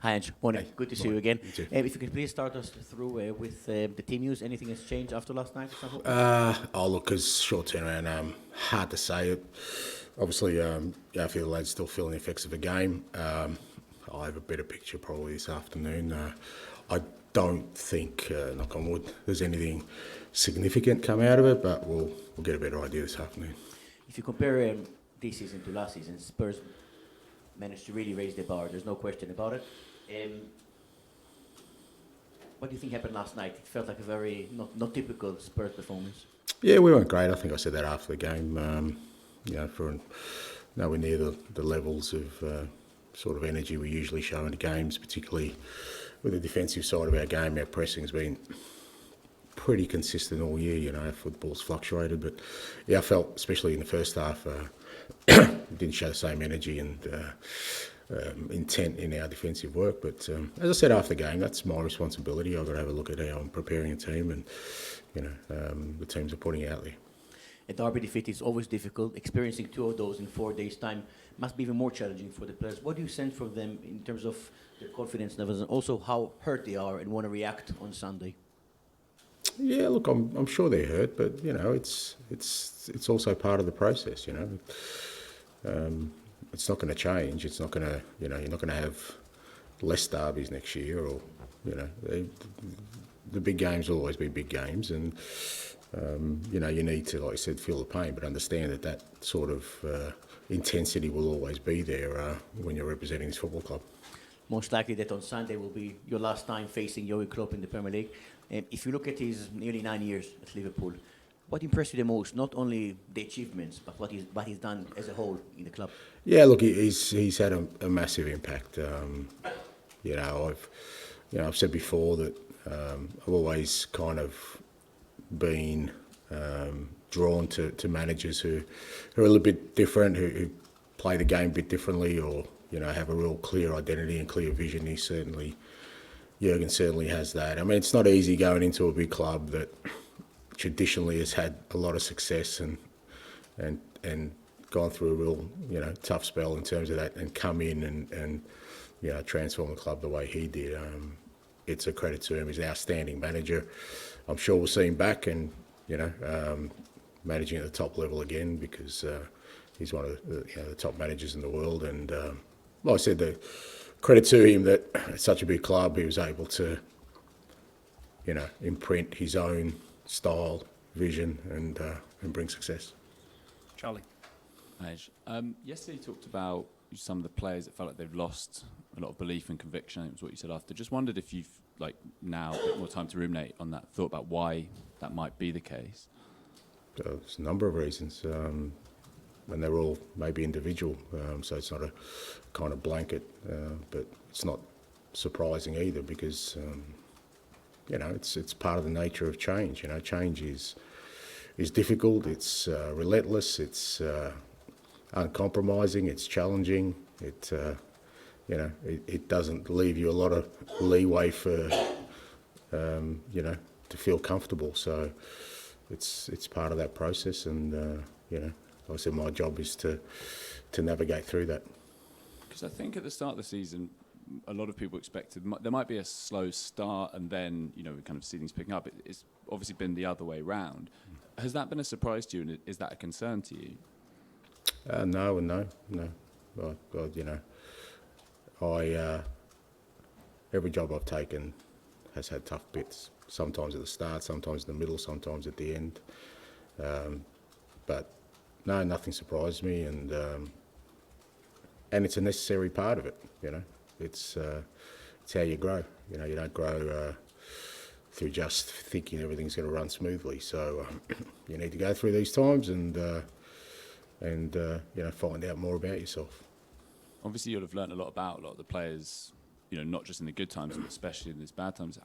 Hi, Ange. Morning. Good to see you again. You too. If you could please start us through with the team news. Anything has changed after last night, for example? Look, because short turnaround, hard to say it. Obviously, I feel the lads still feeling the effects of the game. I'll have a better picture probably this afternoon. I don't think, knock on wood, there's anything significant come out of it, but we'll get a better idea this afternoon. If you compare this season to last season, Spurs managed to really raise the bar. There's no question about it. What do you think happened last night? It felt like a very not typical Spurs performance. Yeah, we weren't great. I think I said that after the game. For nowhere near the levels of sort of energy we usually show in the games, particularly with the defensive side of our game. Our pressing's been pretty consistent all year. Our football's fluctuated, but yeah, I felt, especially in the first half, didn't show the same energy and intent in our defensive work. But as I said after the game, that's my responsibility. I've got to have a look at how I'm preparing a team and the teams are putting out there. A derby defeat is always difficult. Experiencing two of those in 4 days' time must be even more challenging for the players. What do you sense from them in terms of their confidence levels and also how hurt they are and want to react on Sunday? Yeah, look, I'm sure they're hurt, but it's also part of the process. It's not going to change. It's not going to, you're not going to have less derbies next year, or the big games will always be big games, and you need to, like I said, feel the pain, but understand that sort of intensity will always be there when you're representing this football club. Most likely that on Sunday will be your last time facing Jurgen Klopp in the Premier League. If you look at his nearly 9 years at Liverpool, what impressed you the most? Not only the achievements, but what he's done as a whole in the club. Yeah, look, he's had a massive impact. I've said before that I've always kind of been drawn to managers who are a little bit different, who play the game a bit differently, or have a real clear identity and clear vision. Jurgen certainly has that. I mean, it's not easy going into a big club that traditionally has had a lot of success and gone through a real tough spell in terms of that, and come in and transform the club the way he did. It's a credit to him. He's an outstanding manager. I'm sure we'll see him back and managing at the top level again, because he's one of the top managers in the world. And like I said, the credit to him that at such a big club he was able to imprint his own style, vision, and bring success. Charlie. Yesterday you talked about some of the players that felt like they've lost a lot of belief and conviction. I think was what you said after. Just wondered if you've now a bit more time to ruminate on that, thought about why that might be the case. There's a number of reasons, and they're all maybe individual, so it's not a kind of blanket, but it's not surprising either, because it's part of the nature of change. Change is difficult. It's relentless. It's uncompromising. It's challenging. It doesn't leave you a lot of leeway for to feel comfortable. So it's part of that process, and like I said, my job is to navigate through that. Because I think at the start of the season, a lot of people expected there might be a slow start, and then we kind of see things picking up. It's obviously been the other way round. Has that been a surprise to you, and is that a concern to you? No and no. Well, God, every job I've taken has had tough bits. Sometimes at the start, sometimes in the middle, sometimes at the end. But no, nothing surprised me, and it's a necessary part of it. It's how you grow. You don't grow through just thinking everything's going to run smoothly. So you need to go through these times and find out more about yourself. Obviously, you'll have learned a lot of the players, not just in the good times, but especially in these bad times.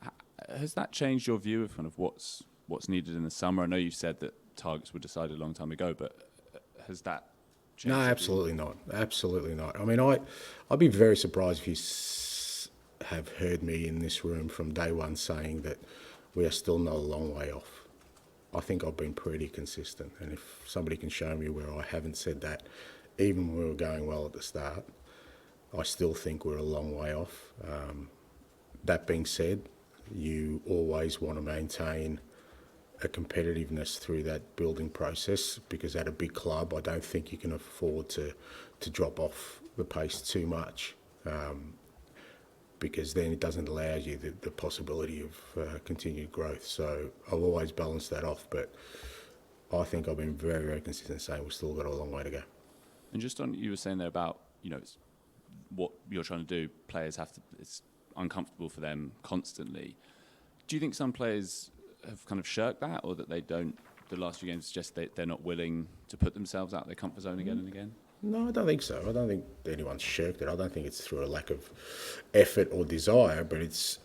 Has that changed your view of kind of what's needed in the summer? I know you said that targets were decided a long time ago, but has that changed? No, absolutely not. Absolutely not. I mean, I'd be very surprised if you have heard me in this room from day one saying that we are still not a long way off. I think I've been pretty consistent, and if somebody can show me where I haven't said that, even when we were going well at the start, I still think we're a long way off. That being said, you always want to maintain a competitiveness through that building process, because at a big club, I don't think you can afford to drop off the pace too much, because then it doesn't allow you the possibility of continued growth. So I've always balanced that off, but I think I've been very, very consistent saying we've still got a long way to go. And just on, you were saying there about, it's what you're trying to do, players have to, it's uncomfortable for them constantly. Do you think some players have kind of shirked that, or that they don't, the last few games suggest they're not willing to put themselves out their comfort zone again and again? No, I don't think so. I don't think anyone's shirked it. I don't think it's through a lack of effort or desire, but it's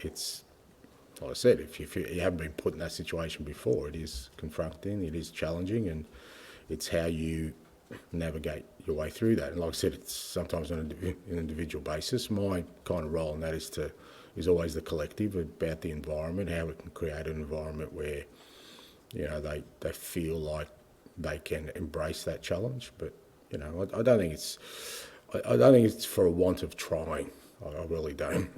like I said, if you haven't been put in that situation before, it is confronting, it is challenging, and it's how you navigate your way through that. And like I said, it's sometimes on an individual basis. My kind of role in that is always the collective, about the environment, how we can create an environment where they feel like they can embrace that challenge. But I don't think it's for a want of trying. I really don't.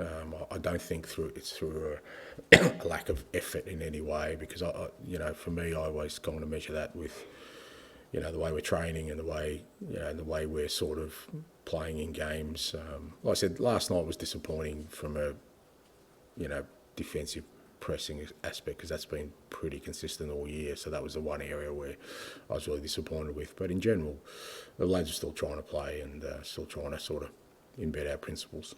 I don't think it's through a lack of effort in any way, because for me, I always kind of measure that with the way we're training and the way we're sort of playing in games. Like I said, last night was disappointing from a defensive pressing aspect, because that's been pretty consistent all year. So that was the one area where I was really disappointed with. But in general, the lads are still trying to play and still trying to sort of embed our principles.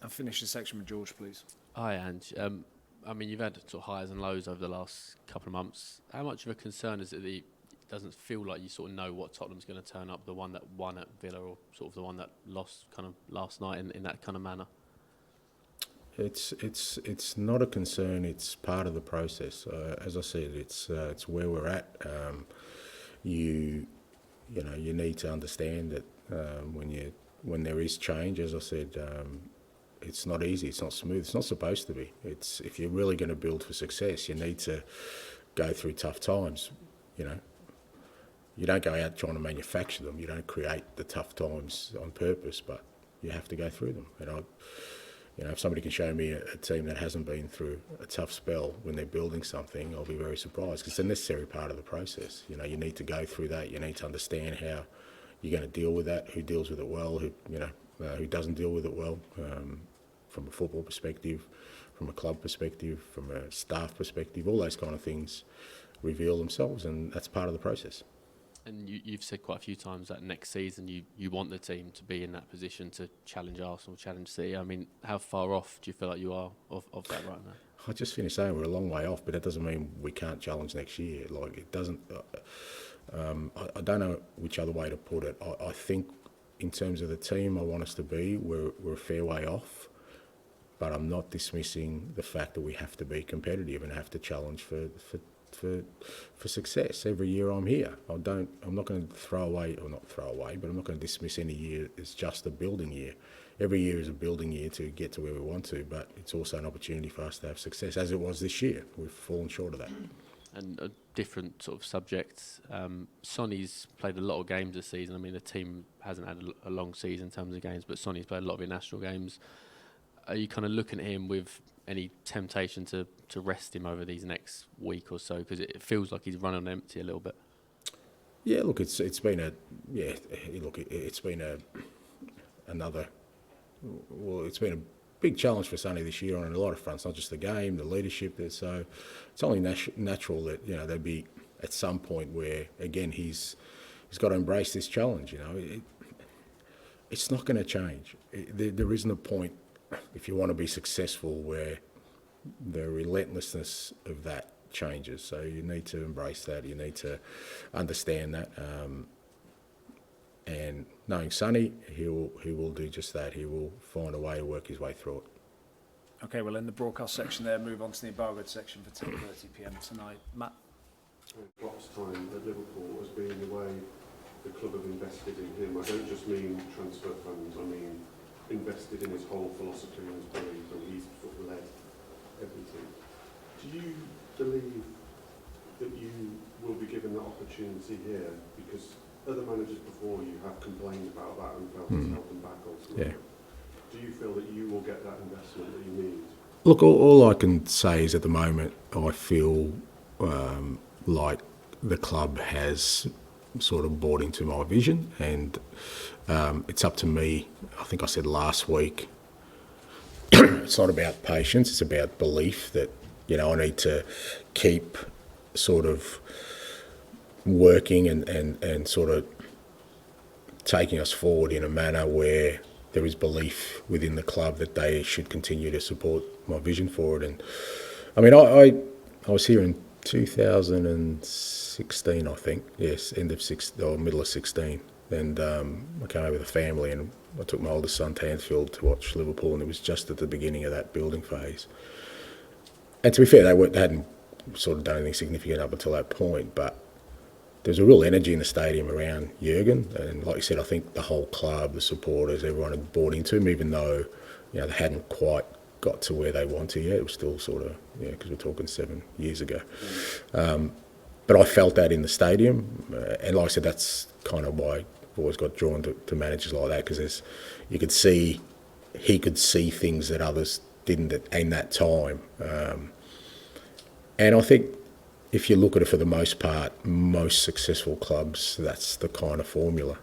I'll finish the section with George, please. Hi, Ange. You've had sort of highs and lows over the last couple of months. How much of a concern is it that it doesn't feel like you sort of know what Tottenham's going to turn up, the one that won at Villa, or sort of the one that lost kind of last night in that kind of manner? It's not a concern. It's part of the process. As I said, it's where we're at. You need to understand that when there is change, as I said, it's not easy. It's not smooth. It's not supposed to be. If you're really going to build for success, you need to go through tough times. You don't go out trying to manufacture them. You don't create the tough times on purpose, but you have to go through them. If somebody can show me a team that hasn't been through a tough spell when they're building something, I'll be very surprised, because it's a necessary part of the process. You need to go through that. You need to understand how you're going to deal with that, who deals with it well, who doesn't deal with it well, from a football perspective, from a club perspective, from a staff perspective. All those kind of things reveal themselves, and that's part of the process. And you've said quite a few times that next season you want the team to be in that position to challenge Arsenal, challenge City. I mean, how far off do you feel like you are of that right now? I just finished saying we're a long way off, but that doesn't mean we can't challenge next year. Like, it doesn't. I don't know which other way to put it. I think in terms of the team I want us to be, we're a fair way off, but I'm not dismissing the fact that we have to be competitive and have to challenge for success. Every year I'm here. I'm not going to but I'm not going to dismiss any year as just a building year. Every year is a building year to get to where we want to, but it's also an opportunity for us to have success, as it was this year. We've fallen short of that. And a different sort of subject, Sonny's played a lot of games this season. I mean, the team hasn't had a long season in terms of games, but Sonny's played a lot of international games. Are you kind of looking at him with any temptation to rest him over these next week or so, because it feels like he's running on empty a little bit? Yeah, look, it's been a big challenge for Sonny this year on a lot of fronts, not just the game, the leadership. So it's only natural that there'd be at some point where again he's got to embrace this challenge. It's not going to change. There isn't a point, if you want to be successful, where the relentlessness of that changes. So you need to embrace that. You need to understand that. And knowing Sonny, he will do just that. He will find a way to work his way through it. Okay, we'll end the broadcast section there, move on to the Embargoed section for 10:30 p.m. tonight. Matt? Klopp's time at Liverpool has been the way the club have invested in him. I don't just mean transfer funds, I mean invested in his whole philosophy and his belief, and he's sort of led everything. Do you believe that you will be given that opportunity here? Because other managers before you have complained about that and felt it's held them back ultimately. Yeah. Do you feel that you will get that investment that you need? Look, all I can say is at the moment I feel like the club has sort of bought into my vision, and it's up to me. I think I said last week, it's not about patience, it's about belief that, you know, I need to keep sort of working and sort of taking us forward in a manner where there is belief within the club that they should continue to support my vision for it. And I mean, I was here in 2016, I think. Yes, end of 16 or middle of 16. And I came over with a family, and I took my oldest son to Anfield to watch Liverpool, and it was just at the beginning of that building phase. And to be fair, they hadn't sort of done anything significant up until that point, but there's a real energy in the stadium around Jurgen, and like you said, I think the whole club, the supporters, everyone had bought into him, even though, you know, they hadn't quite got to where they want to yet. It was still sort of, yeah, because we're talking 7 years ago. But I felt that in the stadium, and like I said, that's kind of why I've always got drawn to managers like that, because you could see, he could see things that others didn't in that time. And I think if you look at it for the most part, most successful clubs, that's the kind of formula.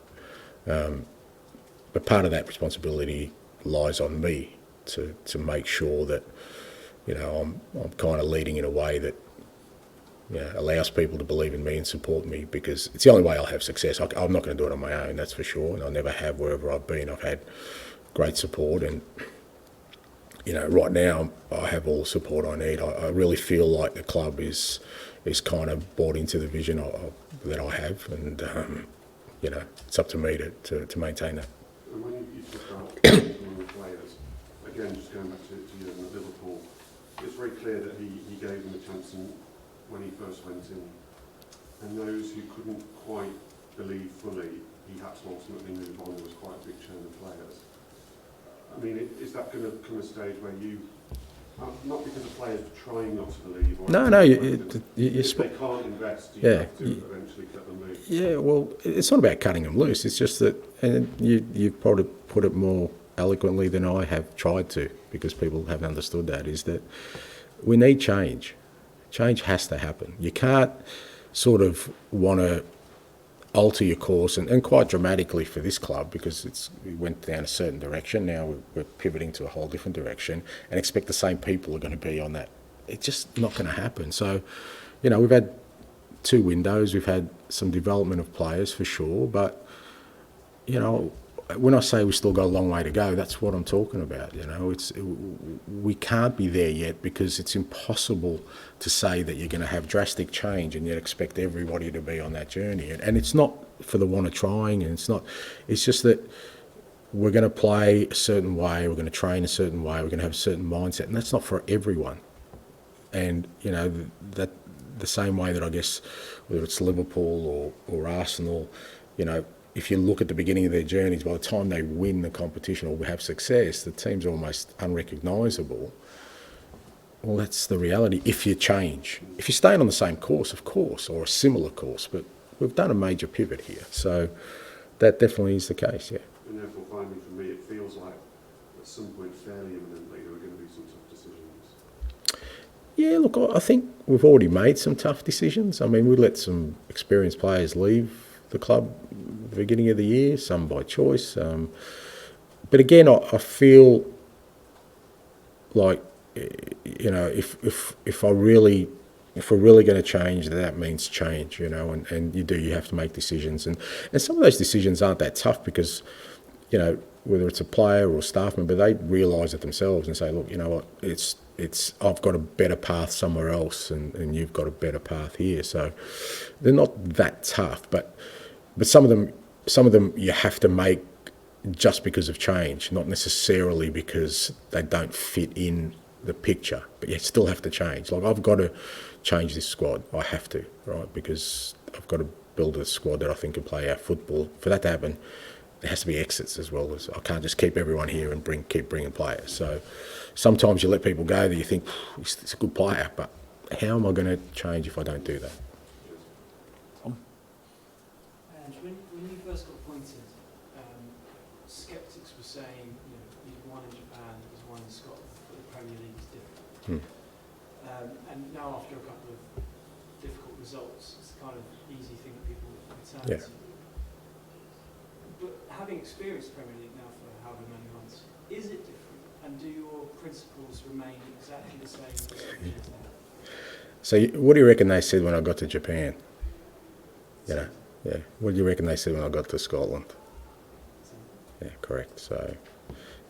But part of that responsibility lies on me to make sure that, you know, I'm kind of leading in a way that, you know, allows people to believe in me and support me, because it's the only way I'll have success. I'm not going to do it on my own, that's for sure, and I never have wherever I've been. I've had great support, and, you know, right now I have all the support I need. I really feel like the club is kind of bought into the vision that I have, and you know, it's up to me to maintain that. And when you talk about among the players, again, just going back to you at Liverpool, it's very clear that he gave them a chance when he first went in, and those who couldn't quite believe fully, he had to ultimately move on. There was quite a big churn of players. I mean, is that going to come a stage where you, not because the players are trying not to believe, or No, if you they can't invest, you have to eventually cut them loose? Yeah, well, it's not about cutting them loose. It's just that, and you've probably put it more eloquently than I have tried to, because people haven't understood that, is that we need change. Change has to happen. You can't sort of want to alter your course, and quite dramatically for this club, because we went down a certain direction. Now we're pivoting to a whole different direction, and expect the same people are going to be on that. It's just not going to happen. So, you know, we've had 2 windows. We've had some development of players for sure, but, you know, when I say we still got a long way to go, that's what I'm talking about. You know, we can't be there yet, because it's impossible to say that you're going to have drastic change and yet expect everybody to be on that journey. And it's not for the want of trying, and it's just that we're going to play a certain way, we're going to train a certain way, we're going to have a certain mindset, and that's not for everyone. And, you know, that the same way that, I guess, whether it's Liverpool or Arsenal, you know, if you look at the beginning of their journeys, by the time they win the competition or have success, the team's almost unrecognisable. Well, that's the reality if you change. If you're staying on the same course, of course, or a similar course, but we've done a major pivot here. So that definitely is the case, yeah. And therefore, finally, for me, it feels like at some point fairly imminently there are going to be some tough decisions. Yeah, look, I think we've already made some tough decisions. I mean, we let some experienced players leave the club at the beginning of the year, some by choice. But again, I feel like, you know, if we're really going to change, that means change, you know, and you have to make decisions. And some of those decisions aren't that tough, because, you know, whether it's a player or a staff member, they realise it themselves and say, look, you know what, it's I've got a better path somewhere else, and you've got a better path here. So they're not that tough, but some of them you have to make just because of change, not necessarily because they don't fit in the picture, but you still have to change. Like, I've got to change this squad. I have to, right? Because I've got to build a squad that I think can play our football. For that to happen, there has to be exits as well. As I can't just keep everyone here and keep bringing players. So sometimes you let people go that you think, he's a good player, but how am I going to change if I don't do that? And when Scotland, but the Premier League is different. And now after a couple of difficult results, it's the kind of easy thing that people return Yeah. to. But having experienced the Premier League now for however many months, is it different? And do your principles remain exactly the same as they have? So what do you reckon they said when I got to Japan? You know, yeah. What do you reckon they said when I got to Scotland? Yeah, correct. So,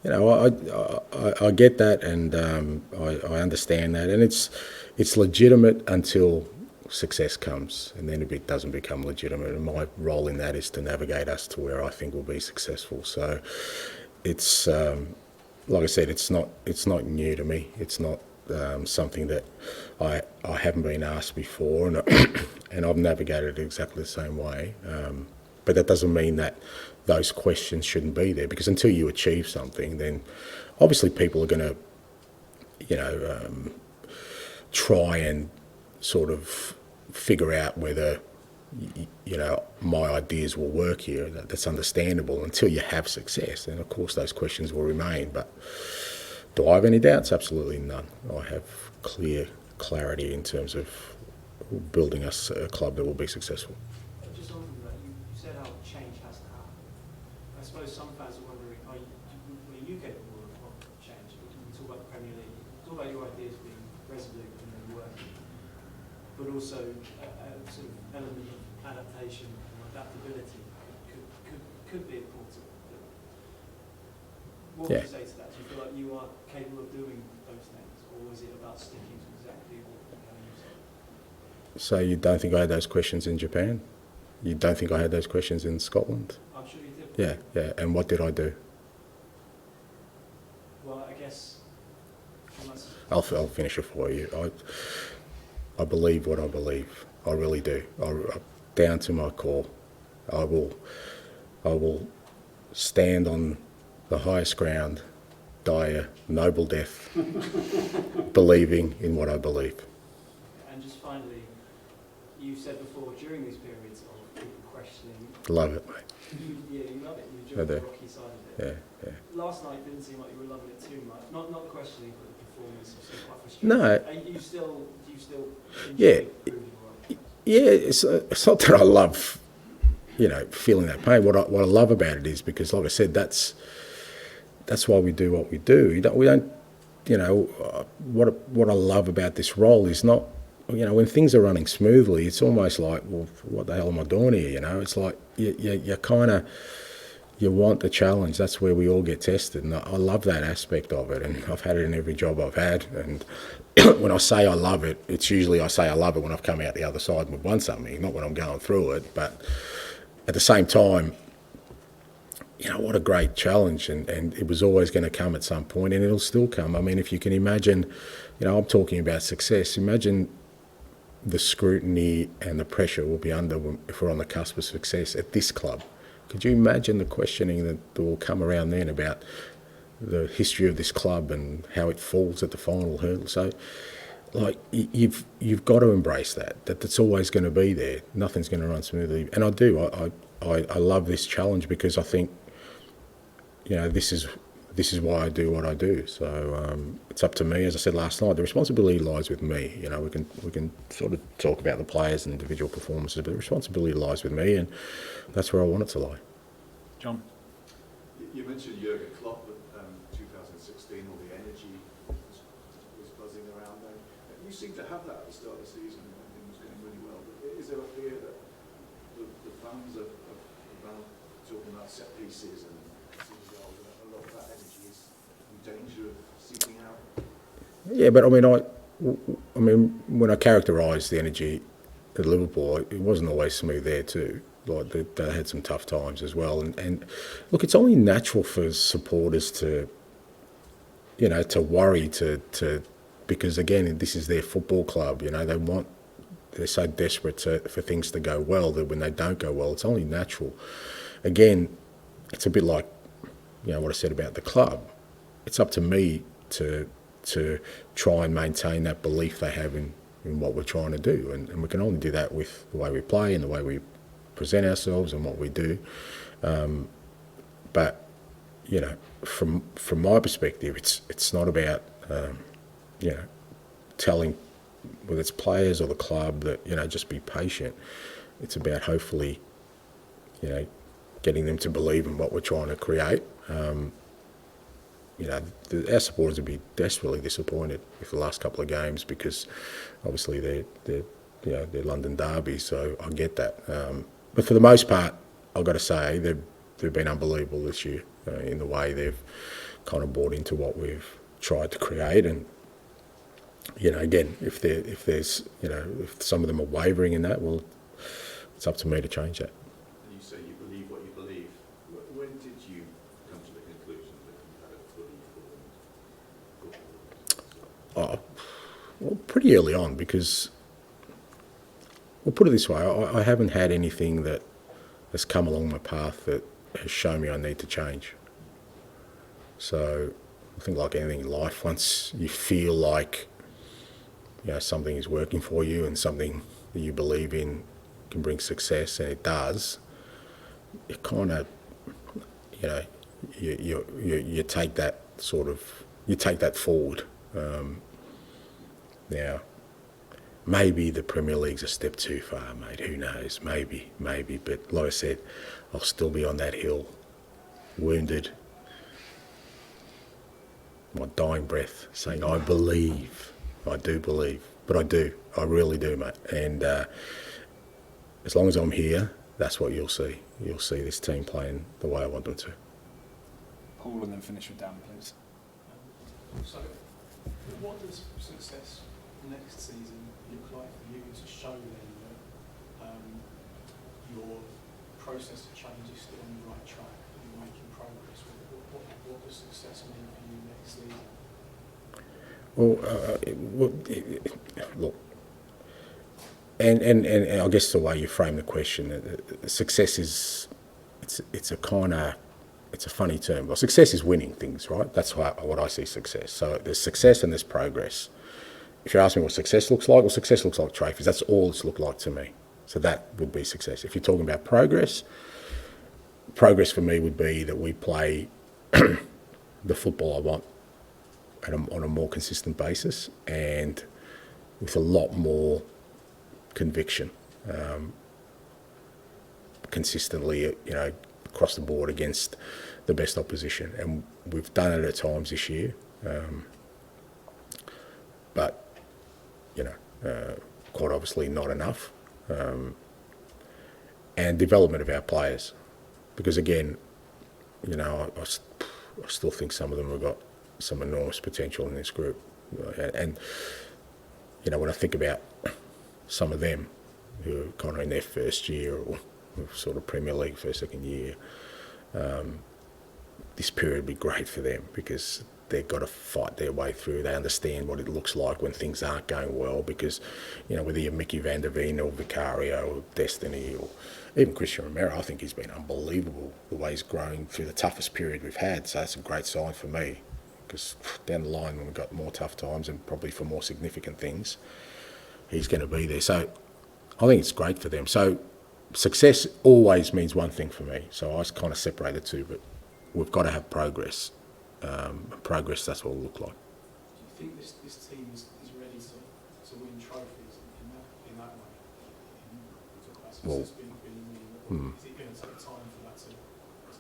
you know, I get that, and I understand that, and it's legitimate until success comes, and then it doesn't become legitimate. And my role in that is to navigate us to where I think we'll be successful. So, it's like I said, it's not new to me. It's not something that I haven't been asked before, and I've navigated it exactly the same way. But that doesn't mean that those questions shouldn't be there, because until you achieve something, then obviously people are going to, you know, try and sort of figure out whether, you know, my ideas will work here. That's understandable until you have success. And of course those questions will remain. But do I have any doubts? Absolutely none. I have clarity in terms of building us a club that will be successful. Just on from that, you said how change has to happen. I suppose some fans are wondering, are you capable of change? We talk about the Premier League, talk about your ideas being resolute and then working, but also a sort of element of adaptation and adaptability could be important. What would you say to that? Do you feel like you are capable of doing those things, or is it about sticking to exactly what you said? So you don't think I had those questions in Japan? You don't think I had those questions in Scotland? I'm sure you did. Yeah. And what did I do? Well, I guess I'll finish it for you. I believe what I believe. I really do. Down to my core. I will stand on the highest ground, die a noble death, believing in what I believe. And just finally, you said before, during these periods of people questioning... Love it, mate. Yeah, you love it. You enjoy the rocky side of it. Yeah. Last night didn't seem like you were loving it too much. Not the questioning, but the performance. You seemed quite frustrated. No. Do you still enjoy Yeah. proving right? Yeah, it's not that I love, you know, feeling that pain. What I love about it is because, like I said, that's why we do what we do. We don't, you know, what I love about this role is not, you know, when things are running smoothly, it's almost like, well, what the hell am I doing here? You know, it's like you kind of, you want the challenge. That's where we all get tested, and I love that aspect of it. And I've had it in every job I've had. And when I say I love it, it's usually I say I love it when I've come out the other side and we've won something, not when I'm going through it. But at the same time, you know, what a great challenge, and it was always going to come at some point, and it'll still come. I mean, if you can imagine, you know, I'm talking about success. Imagine the scrutiny and the pressure we'll be under if we're on the cusp of success at this club. Could you imagine the questioning that will come around then about the history of this club and how it falls at the final hurdle? So, like, you've got to embrace that's always going to be there. Nothing's going to run smoothly, and I do. I love this challenge because I think, you know, this is why I do what I do. So it's up to me. As I said last night, the responsibility lies with me. You know, we can sort of talk about the players and individual performances, but the responsibility lies with me, and that's where I want it to lie. John? You mentioned Jurgen Klopp at 2016, all the energy was buzzing around then. You seem to have that at the start of the season, and everything was going really well. But is there a fear that the fans are about talking about set pieces and a lot of that energy is in danger of seeping out? Yeah, but I mean, when I characterise the energy at Liverpool, it wasn't always smooth there too. Like they had some tough times as well. And look, it's only natural for supporters to, you know, to worry to because again, this is their football club. You know, they're so desperate for things to go well that when they don't go well, it's only natural. Again, it's a bit like, you know, what I said about the club. It's up to me to try and maintain that belief they have in what we're trying to do, and we can only do that with the way we play and the way we present ourselves and what we do. But you know, from my perspective, it's not about you know, telling whether it's players or the club that, you know, just be patient. It's about hopefully, you know, getting them to believe in what we're trying to create. You know, our supporters would be desperately disappointed with the last couple of games because obviously they're you know, they're London derbies, so I get that. But for the most part, I've got to say they've been unbelievable this year in the way they've kind of bought into what we've tried to create. And you know, again, if there's you know, if some of them are wavering in that, well, it's up to me to change that. You say you believe what you believe. When did you come to the conclusion that you had a fully formed football? Well, pretty early on, because, well, put it this way, I haven't had anything that has come along my path that has shown me I need to change. So I think like anything in life, once you feel like, you know, something is working for you and something that you believe in can bring success, and it does, you kind of, you know, you take that sort of, you take that forward. Now, maybe the Premier League's a step too far, mate. Who knows? Maybe. But like I said, I'll still be on that hill, wounded, my dying breath, saying, I believe. I do believe. But I do. I really do, mate. And as long as I'm here, that's what you'll see. You'll see this team playing the way I want them to. Paul, and then finish with Dan, please. So, what does success next season look like for you to show then that your process of change is still on the right track, that you're making progress? What does success mean for you next season? Well, look, and I guess the way you frame the question, success is, it's a kind of, it's a funny term. Well, success is winning things, right? That's what I see success. So there's success and there's progress. If you ask me what success looks like, well, success looks like trophies. That's all it's looked like to me. So that would be success. If you're talking about progress, progress for me would be that we play the football I want on a more consistent basis and with a lot more conviction, consistently, you know, across the board against the best opposition. And we've done it at times this year, but, you know, quite obviously not enough. And development of our players, because again, you know, I still think some of them have got some enormous potential in this group. And you know, when I think about some of them who are kind of in their first year or sort of Premier League first, second year, this period would be great for them because they've got to fight their way through. They understand what it looks like when things aren't going well because, you know, whether you're Mickey van der Veen or Vicario or Destiny or even Christian Romero, I think he's been unbelievable the way he's growing through the toughest period we've had. So that's a great sign for me because down the line when we've got more tough times and probably for more significant things, he's going to be there. So I think it's great for them. So success always means one thing for me. So I kind of separate the two, but we've got to have progress. Progress, that's what it'll look like. Do you think this team is ready to win trophies in that way? Well, Is it going to take time for that to be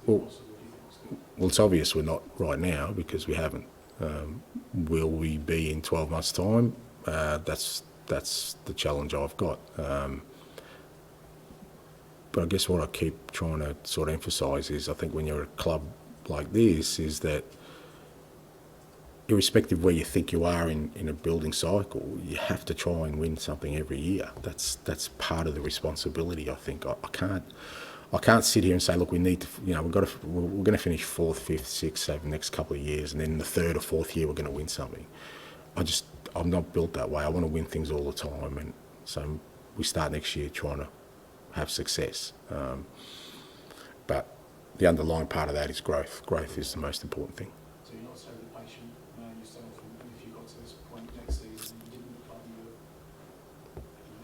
well, possible, do you think? Well, it's obvious we're not right now because we haven't. Will we be in 12 months' time? That's the challenge I've got. But I guess what I keep trying to sort of emphasise is I think when you're a club like this is that irrespective of where you think you are in a building cycle, you have to try and win something every year. That's part of the responsibility, I think. I can't sit here and say, look, we need to, you know, we're going to finish 4th, 5th, 6th over the next couple of years, and then in the 3rd or 4th year we're going to win something. I'm not built that way. I want to win things all the time, and so we start next year trying to have success. But the underlying part of that is growth. Growth is the most important thing. So you're not terribly patient yourself, and if you got to this point next season and you didn't look like you were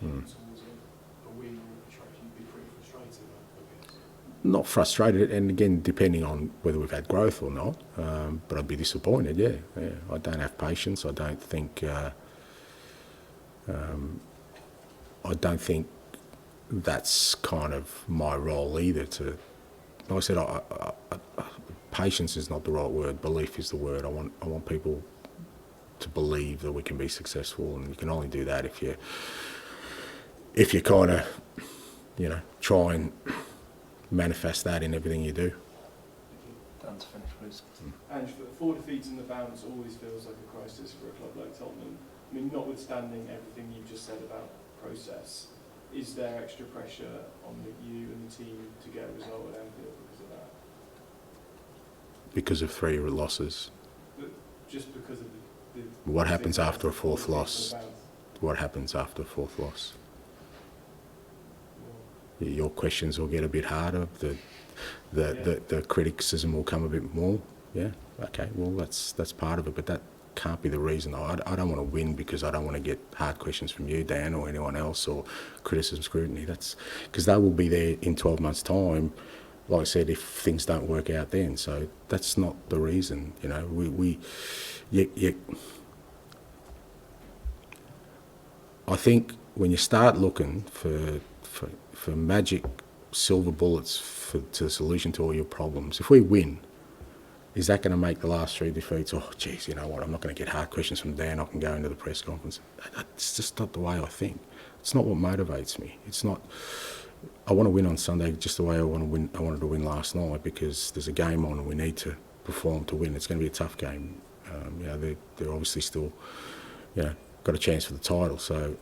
heading towards a win or a trophy, you'd be pretty frustrated, I guess. not frustrated, and again, depending on whether we've had growth or not, but I'd be disappointed, yeah. I don't have patience. I don't think that's kind of my role either. Like I said, patience is not the right word. Belief is the word. I want people to believe that we can be successful, and you can only do that if you kind of, try and manifest that in everything you do. Dan to finish, please. Ange, 4 defeats in the bounce always feels like a crisis for a club like Tottenham. I mean, notwithstanding everything you've just said about process, is there extra pressure on you and the team to get a result at Anfield because of that? Because of 3 losses. But just because of the What happens after a 4th defeats in loss? the bounce? What happens after a 4th loss? Your questions will get a bit harder. The criticism will come a bit more. Yeah. Okay. Well, that's part of it, but that can't be the reason. I don't want to win because I don't want to get hard questions from you, Dan, or anyone else, or criticism, scrutiny. That's because they will be there in 12 months' time. Like I said, if things don't work out then, so that's not the reason. I think when you start looking for magic silver bullets to the solution to all your problems, if we win, is that going to make the last 3 defeats? Oh, geez, you know what? I'm not going to get hard questions from Dan. I can go into the press conference. That's just not the way I think. It's not what motivates me. It's not. I want to win on Sunday just the way I wanted to win last night, because there's a game on and we need to perform to win. It's going to be a tough game. They're obviously still, got a chance for the title. So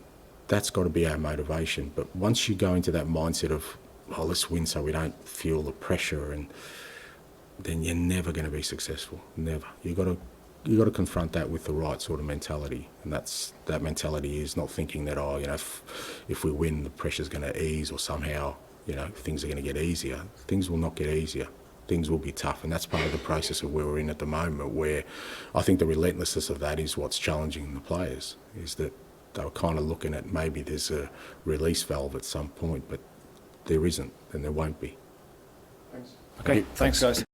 that's got to be our motivation. But once you go into that mindset of, oh, let's win so we don't feel the pressure, and then you're never going to be successful. Never. You got to confront that with the right sort of mentality, and that mentality is not thinking that if we win the pressure's going to ease, or somehow things are going to get easier. Things will not get easier. Things will be tough, and that's part of the process of where we're in at the moment. Where I think the relentlessness of that is what's challenging the players. Is that they were kind of looking at maybe there's a release valve at some point, but there isn't, and there won't be. Thanks. Okay, thanks guys.